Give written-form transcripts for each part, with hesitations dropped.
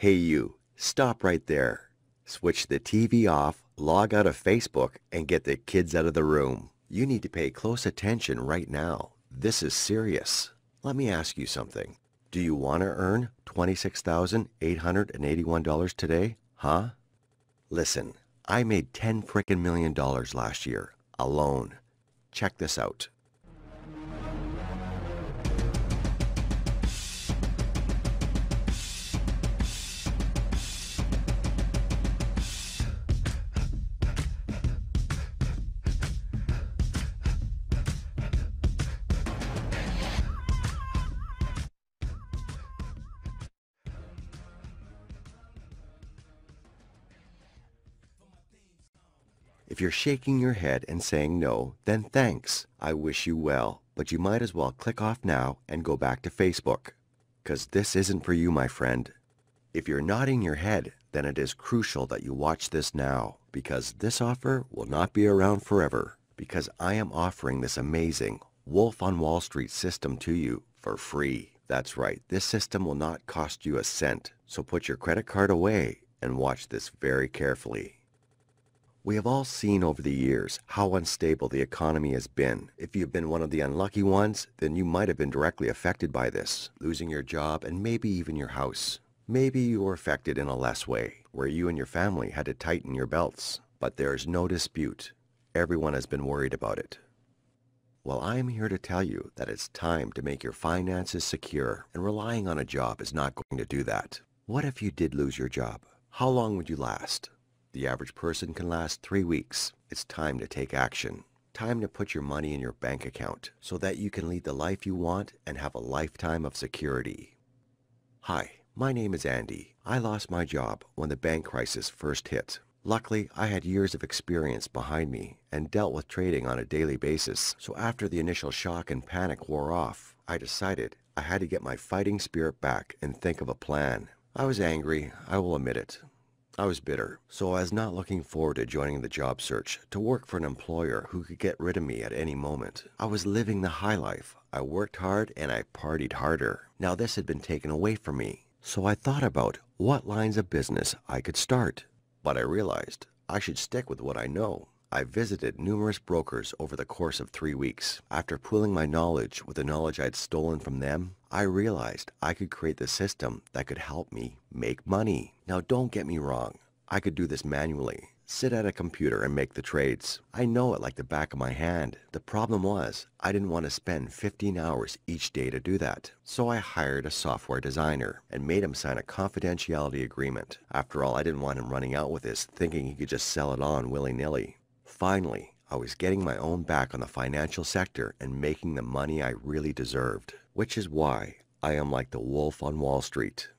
Hey you, stop right there. Switch the TV off, log out of Facebook, and get the kids out of the room. You need to pay close attention right now. This is serious. Let me ask you something. Do you want to earn $26,881 today? Huh? Listen, I made $10 frickin' million last year, alone. Check this out. If you're shaking your head and saying no, then thanks. I wish you well, but you might as well click off now and go back to Facebook. 'Cause this isn't for you, my friend. If you're nodding your head, then it is crucial that you watch this now, because this offer will not be around forever, because I am offering this amazing Wolf on Wall Street system to you for free. That's right, this system will not cost you a cent, so put your credit card away and watch this very carefully. We have all seen over the years how unstable the economy has been. If you've been one of the unlucky ones, then you might have been directly affected by this, losing your job and maybe even your house. Maybe you were affected in a less way, where you and your family had to tighten your belts. But there is no dispute. Everyone has been worried about it. Well, I am here to tell you that it's time to make your finances secure, and relying on a job is not going to do that. What if you did lose your job? How long would you last? The average person can last 3 weeks. It's time to take action. Time to put your money in your bank account so that you can lead the life you want and have a lifetime of security. Hi, my name is Andy. I lost my job when the bank crisis first hit. Luckily, I had years of experience behind me and dealt with trading on a daily basis. So after the initial shock and panic wore off, I decided I had to get my fighting spirit back and think of a plan. I was angry, I will admit it. I was bitter, so I was not looking forward to joining the job search to work for an employer who could get rid of me at any moment. I was living the high life. I worked hard and I partied harder. Now this had been taken away from me, so I thought about what lines of business I could start. But I realized I should stick with what I know. I visited numerous brokers over the course of 3 weeks. After pooling my knowledge with the knowledge I had stolen from them, I realized I could create the system that could help me make money. Now don't get me wrong, I could do this manually, sit at a computer and make the trades. I know it like the back of my hand. The problem was, I didn't want to spend 15 hours each day to do that. So I hired a software designer and made him sign a confidentiality agreement. After all, I didn't want him running out with this, thinking he could just sell it on willy-nilly. Finally, I was getting my own back on the financial sector and making the money I really deserved, which is why I am like the wolf on Wall Street.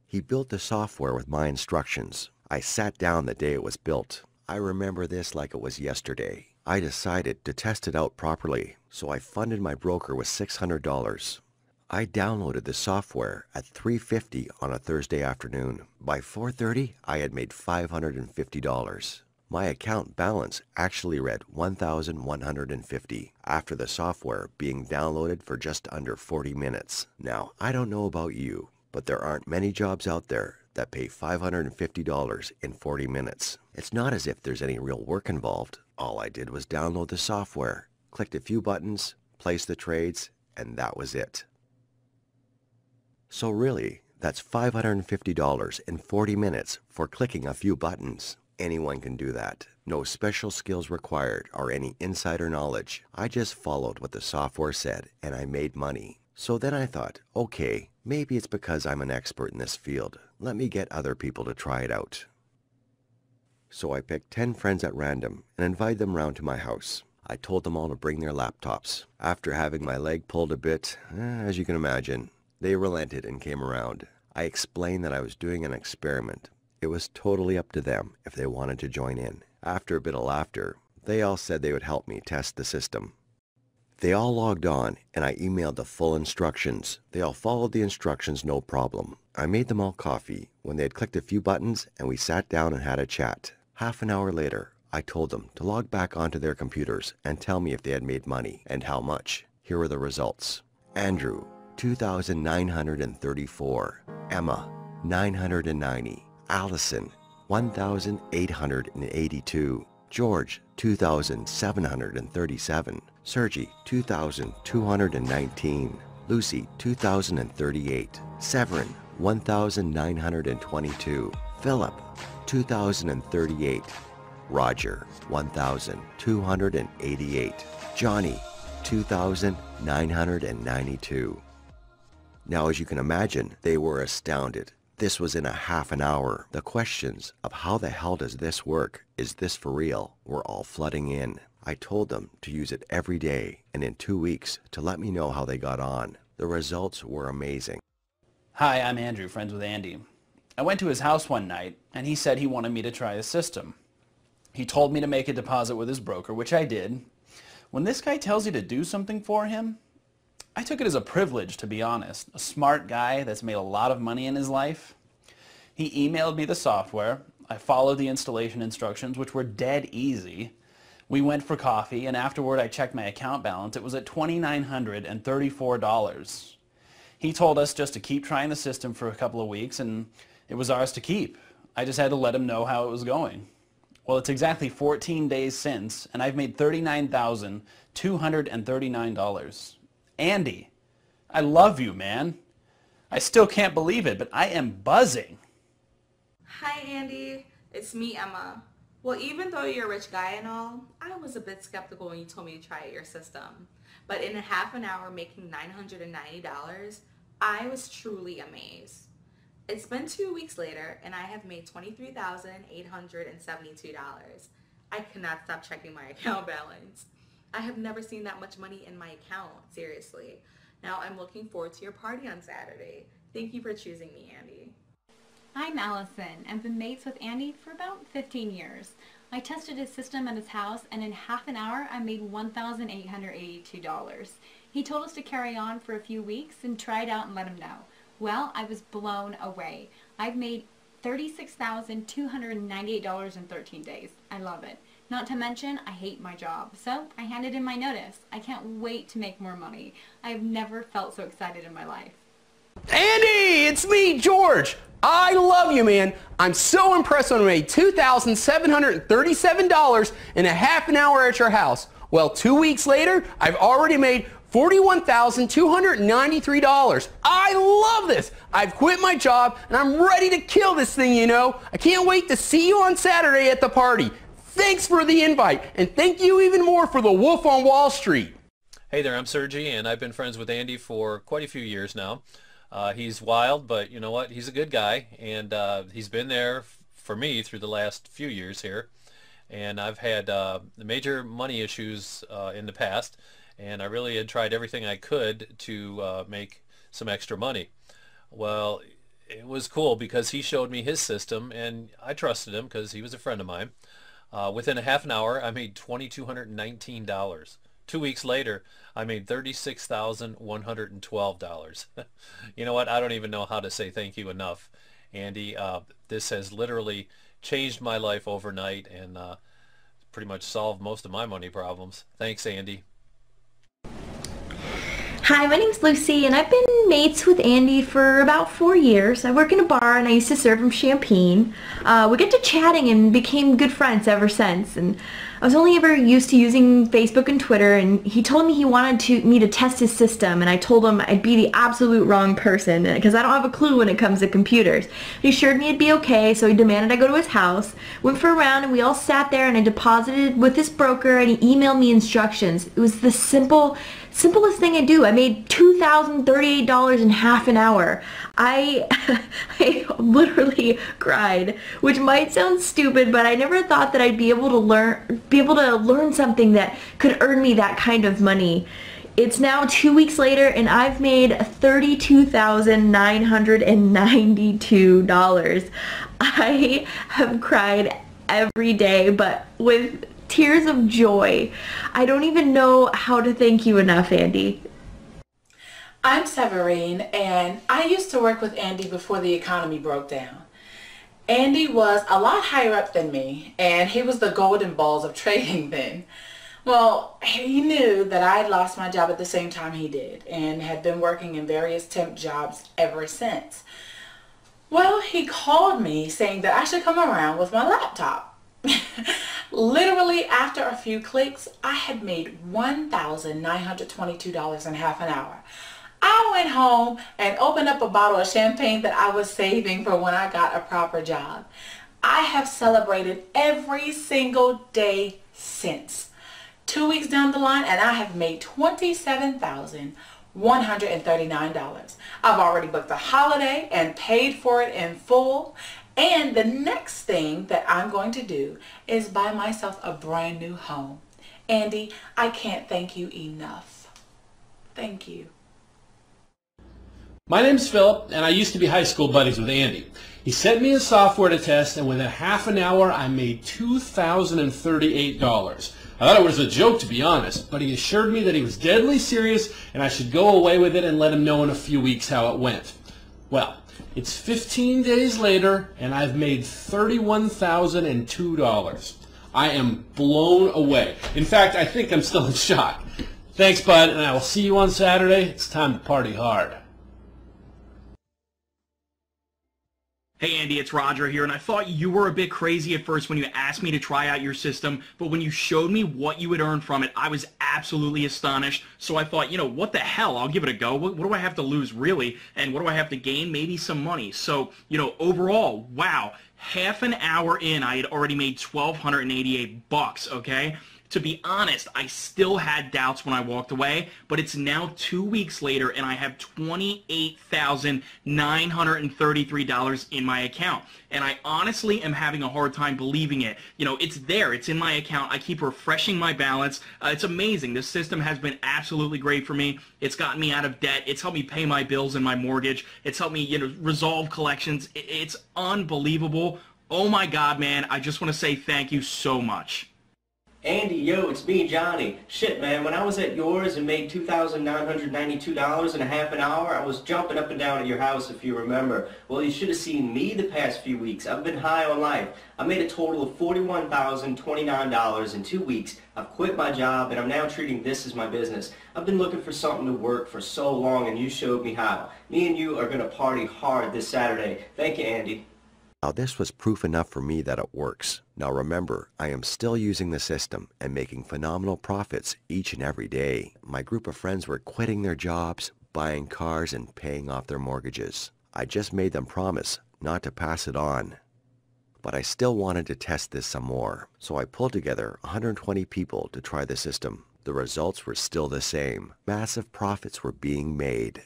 He built the software with my instructions. I sat down the day it was built. I remember this like it was yesterday. I decided to test it out properly, so I funded my broker with $600. I downloaded the software at 3:50 on a Thursday afternoon. By 4:30, I had made $550. My account balance actually read $1,150 after the software being downloaded for just under 40 minutes. Now, I don't know about you, but there aren't many jobs out there that pay $550 in 40 minutes. It's not as if there's any real work involved. All I did was download the software, clicked a few buttons, placed the trades, and that was it. So really, that's $550 in 40 minutes for clicking a few buttons. Anyone can do that. No special skills required or any insider knowledge. I just followed what the software said and I made money. So then I thought, okay, maybe it's because I'm an expert in this field. Let me get other people to try it out. So I picked 10 friends at random and invited them round to my house. I told them all to bring their laptops. After having my leg pulled a bit, as you can imagine, they relented and came around. I explained that I was doing an experiment. It was totally up to them if they wanted to join in. After a bit of laughter, they all said they would help me test the system. They all logged on and I emailed the full instructions. They all followed the instructions no problem. I made them all coffee when they had clicked a few buttons and we sat down and had a chat. Half an hour later, I told them to log back onto their computers and tell me if they had made money and how much. Here were the results. Andrew, $2,934. Emma, 990. Allison, 1,882. George, 2,737. Sergi, 2,219. Lucy, 2,038. Severin, 1,922. Philip, 2,038. Roger, 1,288. Johnny, 2,992. Now, as you can imagine, they were astounded. This was in a half an hour. The questions of how the hell does this work, is this for real, were all flooding in. I told them to use it every day and in 2 weeks to let me know how they got on. The results were amazing. Hi, I'm Andrew, friends with Andy. I went to his house one night and he said he wanted me to try his system. He told me to make a deposit with his broker, which I did. When this guy tells you to do something for him, I took it as a privilege, to be honest. A smart guy that's made a lot of money in his life. He emailed me the software. I followed the installation instructions, which were dead easy. We went for coffee, and afterward I checked my account balance. It was at $2,934. He told us just to keep trying the system for a couple of weeks, and it was ours to keep. I just had to let him know how it was going. Well, it's exactly 14 days since, and I've made $39,239. Andy, I love you, man. I still can't believe it, but I am buzzing. Hi, Andy. It's me, Emma. Well, even though you're a rich guy and all, I was a bit skeptical when you told me to try your system. But in a half an hour making $990, I was truly amazed. It's been 2 weeks later, and I have made $23,872. I cannot stop checking my account balance. I have never seen that much money in my account, seriously. Now I'm looking forward to your party on Saturday. Thank you for choosing me, Andy. I'm Allison and been mates with Andy for about 15 years. I tested his system at his house and in half an hour I made $1,882. He told us to carry on for a few weeks and try it out and let him know. Well, I was blown away. I've made $36,298 in 13 days. I love it. Not to mention, I hate my job, so I handed in my notice. I can't wait to make more money. I have never felt so excited in my life. Andy, it's me, George. I love you, man. I'm so impressed when I made $2,737 in a half an hour at your house. Well, 2 weeks later, I've already made $41,293. I love this. I've quit my job, and I'm ready to kill this thing, you know. I can't wait to see you on Saturday at the party. Thanks for the invite, and thank you even more for the Wolf on Wall Street. Hey there, I'm Sergi, and I've been friends with Andy for quite a few years now. He's wild, but you know what? He's a good guy, and he's been there for me through the last few years here. And I've had major money issues in the past, and I really had tried everything I could to make some extra money. Well, it was cool because he showed me his system, and I trusted him because he was a friend of mine. Within a half an hour, I made $2,219. 2 weeks later, I made $36,112. You know what? I don't even know how to say thank you enough, Andy. This has literally changed my life overnight and pretty much solved most of my money problems. Thanks, Andy. Hi, my name's Lucy, and I've been mates with Andy for about 4 years. I work in a bar, and I used to serve him champagne. We got to chatting and became good friends ever since. And I was only ever used to using Facebook and Twitter, and he told me he wanted me to test his system, and I told him I'd be the absolute wrong person because I don't have a clue when it comes to computers. He assured me it'd be okay, so he demanded I go to his house. Went for a round, and we all sat there, and I deposited with his broker, and he emailed me instructions. It was the simplest thing I do. I made $2,038 in half an hour. I literally cried, which might sound stupid, but I never thought that I'd be able to learn something that could earn me that kind of money. It's now 2 weeks later, and I've made $32,992. I have cried every day, but with tears of joy. I don't even know how to thank you enough, Andy. I'm Severine, and I used to work with Andy before the economy broke down. Andy was a lot higher up than me, and he was the golden balls of trading then. Well, he knew that I had lost my job at the same time he did, and had been working in various temp jobs ever since. Well, he called me saying that I should come around with my laptop. Literally after a few clicks, I had made $1,922 in half an hour. I went home and opened up a bottle of champagne that I was saving for when I got a proper job. I have celebrated every single day since. 2 weeks down the line and I have made $27,139. I've already booked a holiday and paid for it in full. And the next thing that I'm going to do is buy myself a brand new home. Andy, I can't thank you enough. Thank you. My name's Philip, and I used to be high school buddies with Andy. He sent me his software to test, and within half an hour, I made $2,038. I thought it was a joke, to be honest, but he assured me that he was deadly serious, and I should go away with it and let him know in a few weeks how it went. Well, it's 15 days later, and I've made $31,002. I am blown away. In fact, I think I'm still in shock. Thanks, bud, and I will see you on Saturday. It's time to party hard. Hey Andy, it's Roger here, and I thought you were a bit crazy at first when you asked me to try out your system, but when you showed me what you would earn from it, I was absolutely astonished. So I thought, you know, what the hell, I'll give it a go. What do I have to lose, really? And what do I have to gain? Maybe some money. So, you know, overall, wow, half an hour in, I had already made $1,288, okay? To be honest, I still had doubts when I walked away, but it's now 2 weeks later and I have $28,933 in my account. And I honestly am having a hard time believing it. You know, it's there. It's in my account. I keep refreshing my balance. It's amazing. This system has been absolutely great for me. It's gotten me out of debt. It's helped me pay my bills and my mortgage. It's helped me, you know, resolve collections. It's unbelievable. Oh my God, man. I just want to say thank you so much. Andy, yo, it's me, Johnny. Shit, man, when I was at yours and made $2,992 in a half an hour, I was jumping up and down at your house, if you remember. Well, you should have seen me the past few weeks. I've been high on life. I made a total of $41,029 in 2 weeks. I've quit my job, and I'm now treating this as my business. I've been looking for something to work for so long, and you showed me how. Me and you are going to party hard this Saturday. Thank you, Andy. Now this was proof enough for me that it works. Now remember, I am still using the system and making phenomenal profits each and every day. My group of friends were quitting their jobs, buying cars, and paying off their mortgages. I just made them promise not to pass it on. But I still wanted to test this some more, so I pulled together 120 people to try the system. The results were still the same. Massive profits were being made.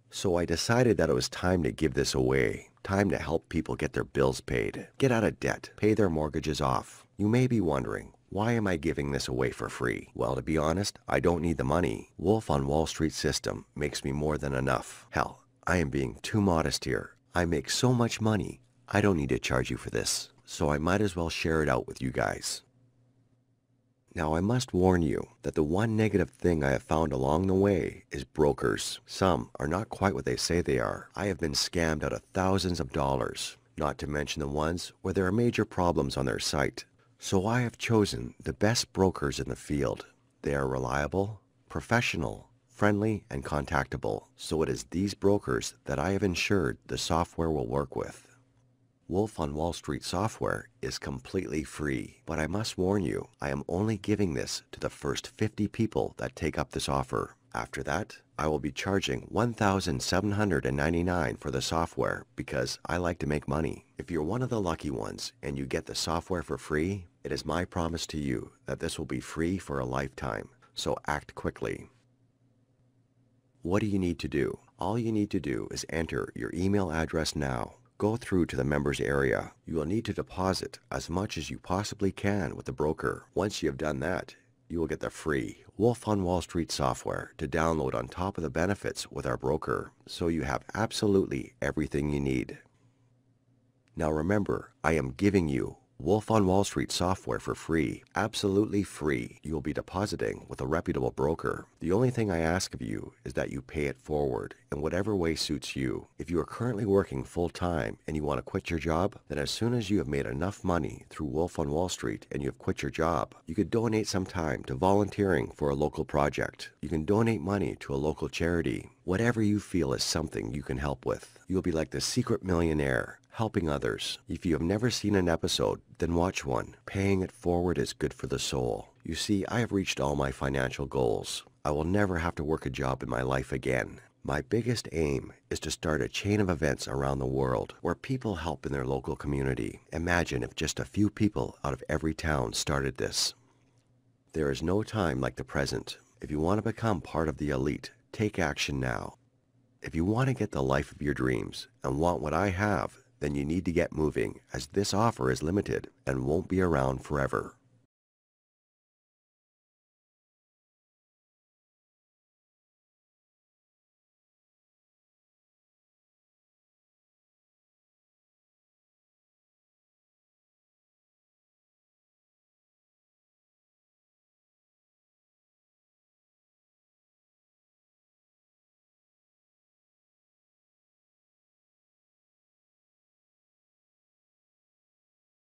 So I decided that it was time to give this away. Time to help people get their bills paid, get out of debt, pay their mortgages off. You may be wondering, why am I giving this away for free? Well, to be honest, I don't need the money. Wolf on Wall Street system makes me more than enough. Hell, I am being too modest here. I make so much money, I don't need to charge you for this. So I might as well share it out with you guys. Now I must warn you that the one negative thing I have found along the way is brokers. Some are not quite what they say they are. I have been scammed out of thousands of dollars, not to mention the ones where there are major problems on their site. So I have chosen the best brokers in the field. They are reliable, professional, friendly, and contactable. So it is these brokers that I have ensured the software will work with. Wolf on Wall Street software is completely free, but I must warn you, I am only giving this to the first 50 people that take up this offer. After that, I will be charging $1,799 for the software because I like to make money. If you're one of the lucky ones and you get the software for free, it is my promise to you that this will be free for a lifetime, so act quickly. What do you need to do? All you need to do is enter your email address now. Go through to the members area. You will need to deposit as much as you possibly can with the broker. Once you have done that, you will get the free Wolf on Wall Street software to download on top of the benefits with our broker, so you have absolutely everything you need. Now remember, I am giving you Wolf on Wall Street software for free, absolutely free. You will be depositing with a reputable broker. The only thing I ask of you is that you pay it forward in whatever way suits you. If you are currently working full-time and you want to quit your job, then as soon as you have made enough money through Wolf on Wall Street and you have quit your job, you could donate some time to volunteering for a local project. You can donate money to a local charity. Whatever you feel is something you can help with. You'll be like the secret millionaire, helping others. If you have never seen an episode, then watch one. Paying it forward is good for the soul. You see, I have reached all my financial goals. I will never have to work a job in my life again. My biggest aim is to start a chain of events around the world where people help in their local community. Imagine if just a few people out of every town started this. There is no time like the present. If you want to become part of the elite, take action now. If you want to get the life of your dreams and want what I have, then you need to get moving, as this offer is limited and won't be around forever.